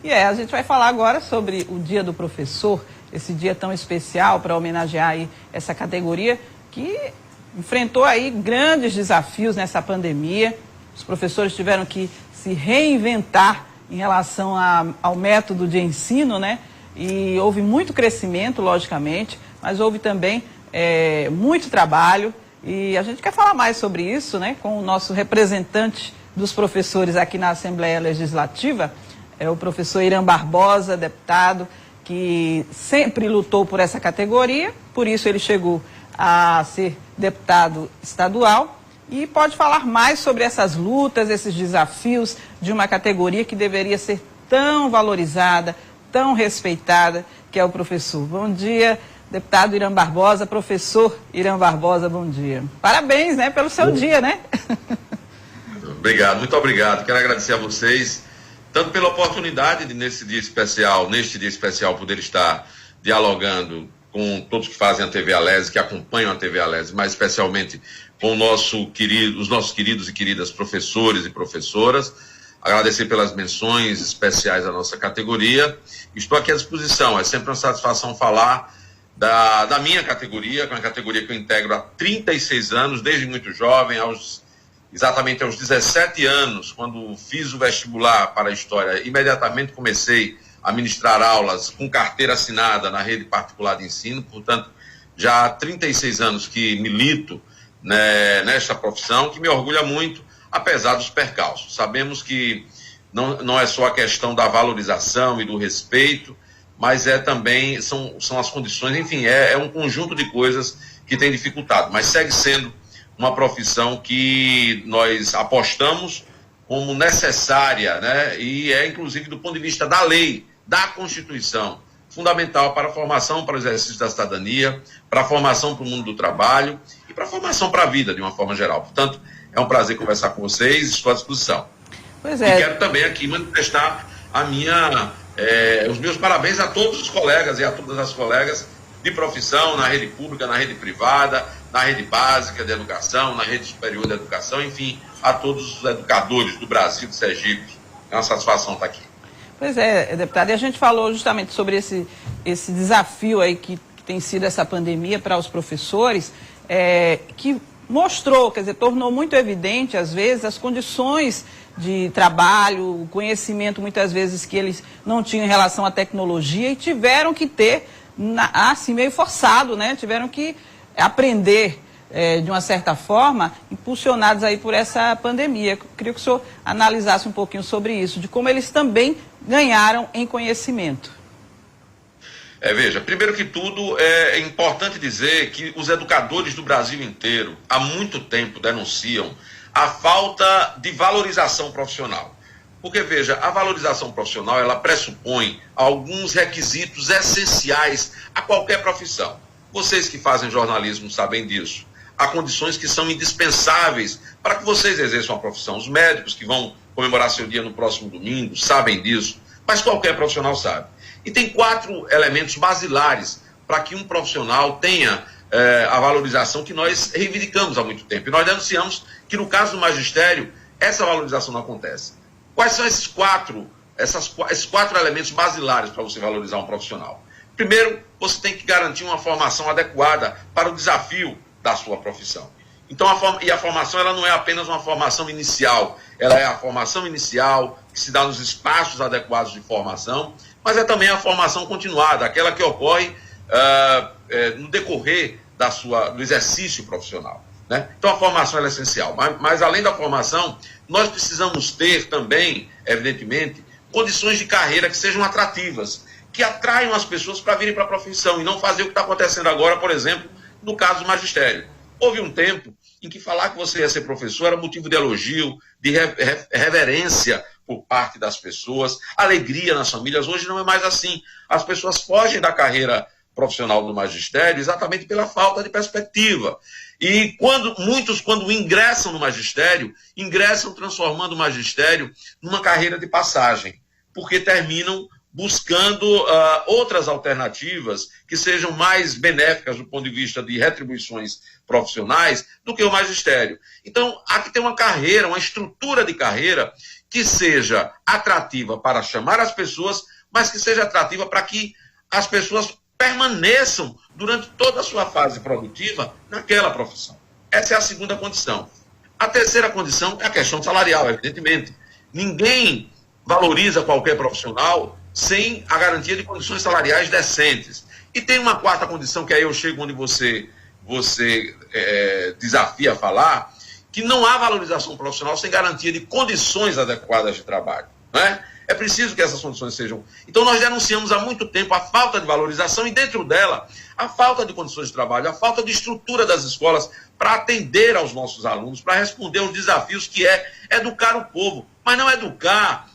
A gente vai falar agora sobre o Dia do Professor, esse dia tão especial para homenagear aí essa categoria que enfrentou aí grandes desafios nessa pandemia. Os professores tiveram que se reinventar em relação ao método de ensino, né? E houve muito crescimento, logicamente, mas houve também muito trabalho. E a gente quer falar mais sobre isso, né? Com o nosso representante dos professores aqui na Assembleia Legislativa, o professor Irã Barbosa, deputado, que sempre lutou por essa categoria, por isso ele chegou a ser deputado estadual e pode falar mais sobre essas lutas, esses desafios de uma categoria que deveria ser tão valorizada, tão respeitada, que é o professor. Bom dia, deputado Irã Barbosa, professor Irã Barbosa, bom dia. Parabéns, né, pelo seu dia, né? Obrigado, muito obrigado. Quero agradecer a vocês, tanto pela oportunidade de neste dia especial, poder estar dialogando com todos que fazem a TV Alese, que acompanham a TV Alese, mas especialmente com os nossos queridos e queridas professores e professoras. Agradecer pelas menções especiais à nossa categoria. Estou aqui à disposição, é sempre uma satisfação falar da minha categoria, que é uma categoria que eu integro há 36 anos, desde muito jovem, exatamente aos 17 anos, quando fiz o vestibular para a História, imediatamente comecei a ministrar aulas com carteira assinada na rede particular de ensino, portanto, já há 36 anos que milito, né, nesta profissão, que me orgulha muito, apesar dos percalços. Sabemos que não é só a questão da valorização e do respeito, mas também são as condições, enfim, é um conjunto de coisas que tem dificultado, mas segue sendo uma profissão que nós apostamos como necessária, né? E inclusive, do ponto de vista da lei, da Constituição, fundamental para a formação, para o exercício da cidadania, para a formação para o mundo do trabalho e para a formação para a vida, de uma forma geral. Portanto, é um prazer conversar com vocês, estou à disposição. Pois é. E quero também aqui manifestar os meus parabéns a todos os colegas e a todas as colegas de profissão, na rede pública, na rede privada, na rede básica de educação, na rede superior de educação, enfim, a todos os educadores do Brasil, de Sergipe. É uma satisfação estar aqui. Pois é, deputado, e a gente falou justamente sobre esse desafio aí que tem sido essa pandemia para os professores, que mostrou, quer dizer, tornou muito evidente, às vezes, as condições de trabalho, o conhecimento, muitas vezes, que eles não tinham em relação à tecnologia e tiveram que ter, assim, meio forçado, né? Tiveram que aprender, de uma certa forma, impulsionados aí por essa pandemia. Eu queria que o senhor analisasse um pouquinho sobre isso, de como eles também ganharam em conhecimento. Veja, primeiro que tudo, é importante dizer que os educadores do Brasil inteiro, há muito tempo, denunciam a falta de valorização profissional. Porque, veja, a valorização profissional, ela pressupõe alguns requisitos essenciais a qualquer profissão. Vocês que fazem jornalismo sabem disso. Há condições que são indispensáveis para que vocês exerçam a profissão. Os médicos que vão comemorar seu dia no próximo domingo sabem disso, mas qualquer profissional sabe. E tem 4 elementos basilares para que um profissional tenha a valorização que nós reivindicamos há muito tempo. E nós denunciamos que, no caso do magistério, essa valorização não acontece. Quais são esses quatro elementos basilares para você valorizar um profissional? Primeiro, você tem que garantir uma formação adequada para o desafio da sua profissão. Então, a formação, ela não é apenas uma formação inicial, ela é a formação inicial que se dá nos espaços adequados de formação, mas é também a formação continuada, aquela que ocorre no decorrer do exercício profissional, né? Então, a formação é essencial, mas além da formação, nós precisamos ter também, evidentemente, condições de carreira que sejam atrativas, que atraiam as pessoas para virem para a profissão e não fazer o que está acontecendo agora, por exemplo, no caso do magistério. Houve um tempo em que falar que você ia ser professor era motivo de elogio, de reverência por parte das pessoas, alegria nas famílias. Hoje não é mais assim. As pessoas fogem da carreira profissional do magistério exatamente pela falta de perspectiva. E muitos, quando ingressam no magistério, ingressam transformando o magistério numa carreira de passagem, porque terminam buscando outras alternativas que sejam mais benéficas do ponto de vista de retribuições profissionais do que o magistério. Então, há que ter uma carreira, uma estrutura de carreira que seja atrativa para chamar as pessoas, mas que seja atrativa para que as pessoas permaneçam durante toda a sua fase produtiva naquela profissão. Essa é a segunda condição. A terceira condição é a questão salarial, evidentemente. Ninguém valoriza qualquer profissional sem a garantia de condições salariais decentes. E tem uma quarta condição, que aí eu chego onde você desafia a falar, que não há valorização profissional sem garantia de condições adequadas de trabalho. Não é? É preciso que essas condições sejam... Então nós denunciamos há muito tempo a falta de valorização e dentro dela a falta de condições de trabalho, a falta de estrutura das escolas para atender aos nossos alunos, para responder aos desafios que é educar o povo. Mas não educar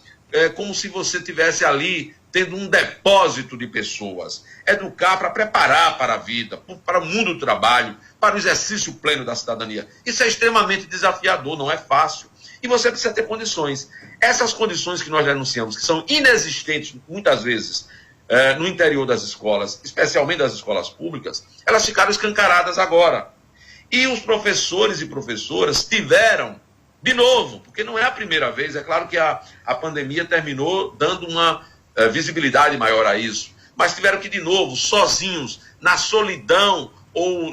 como se você tivesse ali tendo um depósito de pessoas. Educar para preparar para a vida, para o mundo do trabalho, para o exercício pleno da cidadania. Isso é extremamente desafiador, não é fácil. E você precisa ter condições. Essas condições que nós denunciamos, que são inexistentes muitas vezes no interior das escolas, especialmente das escolas públicas, elas ficaram escancaradas agora. E os professores e professoras tiveram, de novo, porque não é a primeira vez, é claro que a pandemia terminou dando uma visibilidade maior a isso, mas tiveram que, de novo, sozinhos, na solidão ou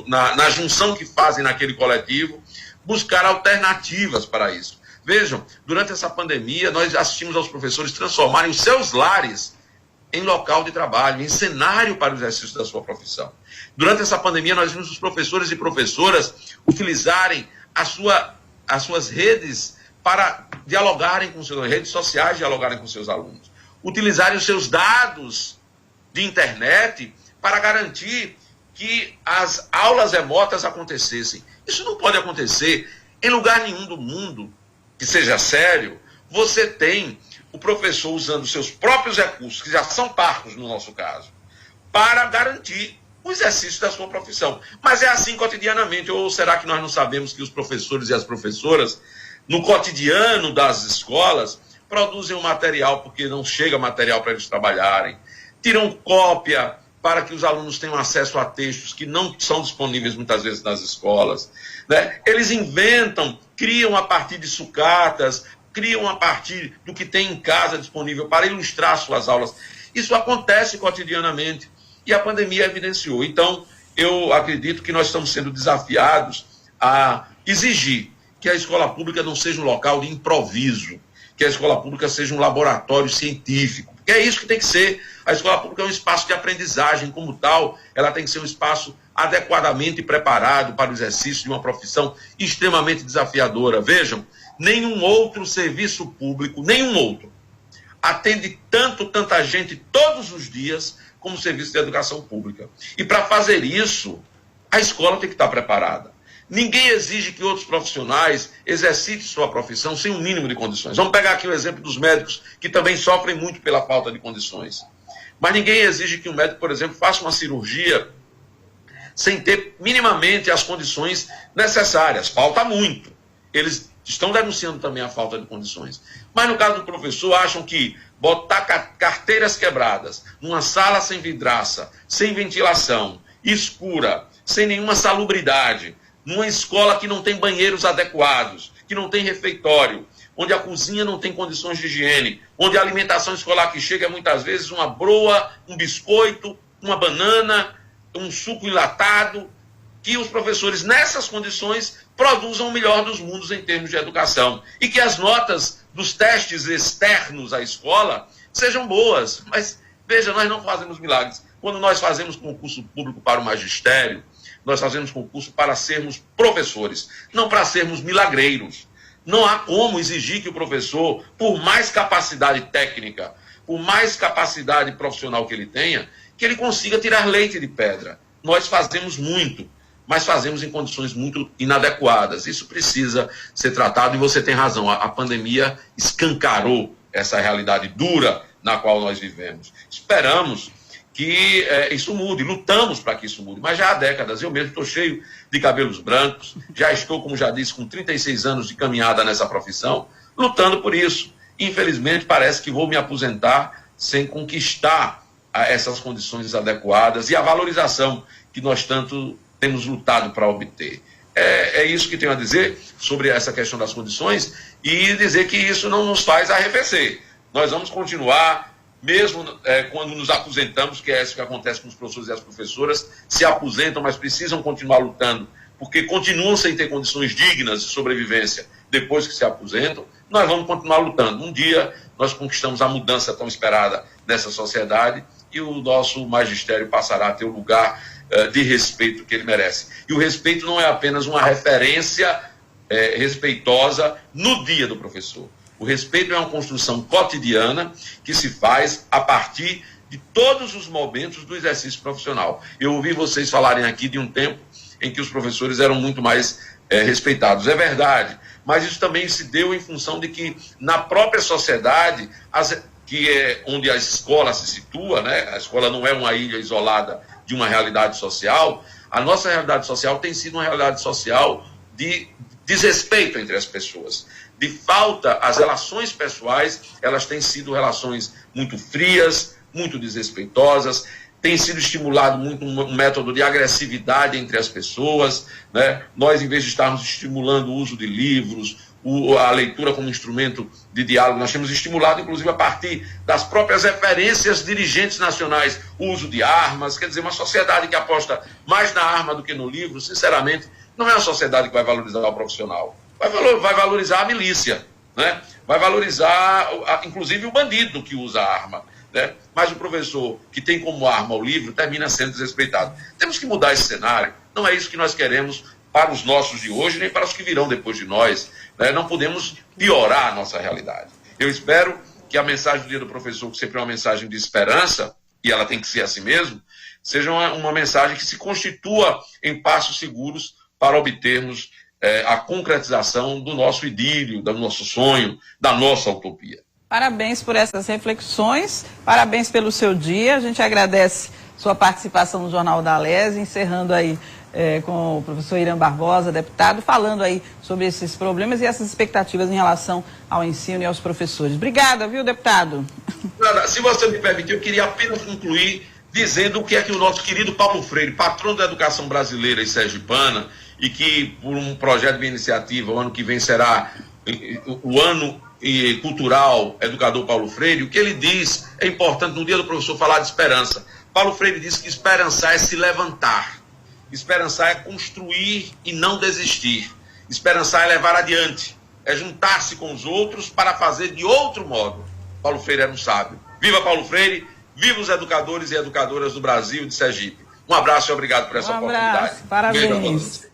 na junção que fazem naquele coletivo, buscar alternativas para isso. Vejam, durante essa pandemia, nós assistimos aos professores transformarem os seus lares em local de trabalho, em cenário para o exercício da sua profissão. Durante essa pandemia, nós vimos os professores e professoras utilizarem as suas redes para dialogarem com seus redes sociais, dialogarem com seus alunos. Utilizarem os seus dados de internet para garantir que as aulas remotas acontecessem. Isso não pode acontecer em lugar nenhum do mundo que seja sério. Você tem o professor usando seus próprios recursos, que já são parcos no nosso caso, para garantir o exercício da sua profissão. Mas é assim cotidianamente. Ou será que nós não sabemos que os professores e as professoras, no cotidiano das escolas, produzem um material porque não chega material para eles trabalharem, tiram cópia para que os alunos tenham acesso a textos que não são disponíveis muitas vezes nas escolas, né? Eles inventam, criam a partir de sucatas, criam a partir do que tem em casa disponível para ilustrar suas aulas. Isso acontece cotidianamente e a pandemia evidenciou. Então, eu acredito que nós estamos sendo desafiados a exigir que a escola pública não seja um local de improviso, que a escola pública seja um laboratório científico, porque é isso que tem que ser. A escola pública é um espaço de aprendizagem, como tal, ela tem que ser um espaço adequadamente preparado para o exercício de uma profissão extremamente desafiadora. Vejam, nenhum outro serviço público, nenhum outro, atende tanta gente todos os dias como o serviço de educação pública. E para fazer isso, a escola tem que estar preparada. Ninguém exige que outros profissionais exercitem sua profissão sem um mínimo de condições. Vamos pegar aqui o exemplo dos médicos, que também sofrem muito pela falta de condições. Mas ninguém exige que um médico, por exemplo, faça uma cirurgia sem ter minimamente as condições necessárias. Falta muito. Eles estão denunciando também a falta de condições. Mas no caso do professor, acham que botar carteiras quebradas numa sala sem vidraça, sem ventilação, escura, sem nenhuma salubridade, numa escola que não tem banheiros adequados, que não tem refeitório, onde a cozinha não tem condições de higiene, onde a alimentação escolar que chega é muitas vezes uma broa, um biscoito, uma banana, um suco enlatado, que os professores, nessas condições, produzam o melhor dos mundos em termos de educação. E que as notas dos testes externos à escola sejam boas. Mas, veja, nós não fazemos milagres. Quando nós fazemos concurso público para o magistério, nós fazemos concurso para sermos professores, não para sermos milagreiros. Não há como exigir que o professor, por mais capacidade técnica, por mais capacidade profissional que ele tenha, que ele consiga tirar leite de pedra. Nós fazemos muito, mas fazemos em condições muito inadequadas. Isso precisa ser tratado e você tem razão. A pandemia escancarou essa realidade dura na qual nós vivemos. Esperamos que isso mude, lutamos para que isso mude, mas já há décadas, eu mesmo estou cheio de cabelos brancos, já estou, como já disse, com 36 anos de caminhada nessa profissão, lutando por isso. Infelizmente, parece que vou me aposentar sem conquistar essas condições adequadas e a valorização que nós tanto temos lutado para obter. É isso que tenho a dizer sobre essa questão das condições e dizer que isso não nos faz arrefecer. Nós vamos continuar, mesmo quando nos aposentamos, que é isso que acontece com os professores e as professoras, se aposentam, mas precisam continuar lutando, porque continuam sem ter condições dignas de sobrevivência depois que se aposentam, nós vamos continuar lutando. Um dia nós conquistamos a mudança tão esperada nessa sociedade e o nosso magistério passará a ter o lugar de respeito que ele merece. E o respeito não é apenas uma referência respeitosa no dia do professor. O respeito é uma construção cotidiana que se faz a partir de todos os momentos do exercício profissional. Eu ouvi vocês falarem aqui de um tempo em que os professores eram muito mais respeitados. É verdade, mas isso também se deu em função de que na própria sociedade, que é onde a escola se situa, né? A escola não é uma ilha isolada de uma realidade social, a nossa realidade social tem sido uma realidade social de desrespeito entre as pessoas, de falta, as relações pessoais, elas têm sido relações muito frias, muito desrespeitosas, tem sido estimulado muito um método de agressividade entre as pessoas, né? Nós, em vez de estarmos estimulando o uso de livros, a leitura como instrumento de diálogo, nós temos estimulado, inclusive, a partir das próprias referências dirigentes nacionais, o uso de armas. Quer dizer, uma sociedade que aposta mais na arma do que no livro, sinceramente, não é uma sociedade que vai valorizar o profissional. Vai valorizar a milícia, né? Vai valorizar, inclusive, o bandido que usa a arma, né? Mas o professor que tem como arma o livro termina sendo desrespeitado. Temos que mudar esse cenário. Não é isso que nós queremos para os nossos de hoje, nem para os que virão depois de nós, né? Não podemos piorar a nossa realidade. Eu espero que a mensagem do Dia do Professor, que sempre é uma mensagem de esperança, e ela tem que ser assim mesmo, seja uma mensagem que se constitua em passos seguros para obtermos a concretização do nosso idílio, do nosso sonho, da nossa utopia. Parabéns por essas reflexões, parabéns pelo seu dia, a gente agradece sua participação no Jornal da Alesi, encerrando aí com o professor Irã Barbosa, deputado, falando aí sobre esses problemas e essas expectativas em relação ao ensino e aos professores. Obrigada, viu, deputado? Se você me permitir, eu queria apenas concluir dizendo o que é que o nosso querido Paulo Freire, patrono da educação brasileira e sergipana, e que por um projeto de iniciativa, o ano que vem será o ano cultural educador Paulo Freire, o que ele diz é importante no Dia do Professor falar de esperança. Paulo Freire diz que esperançar é se levantar. Esperançar é construir e não desistir. Esperançar é levar adiante. É juntar-se com os outros para fazer de outro modo. Paulo Freire era um sábio. Viva Paulo Freire, viva os educadores e educadoras do Brasil e de Sergipe. Um abraço e obrigado por essa oportunidade. Parabéns.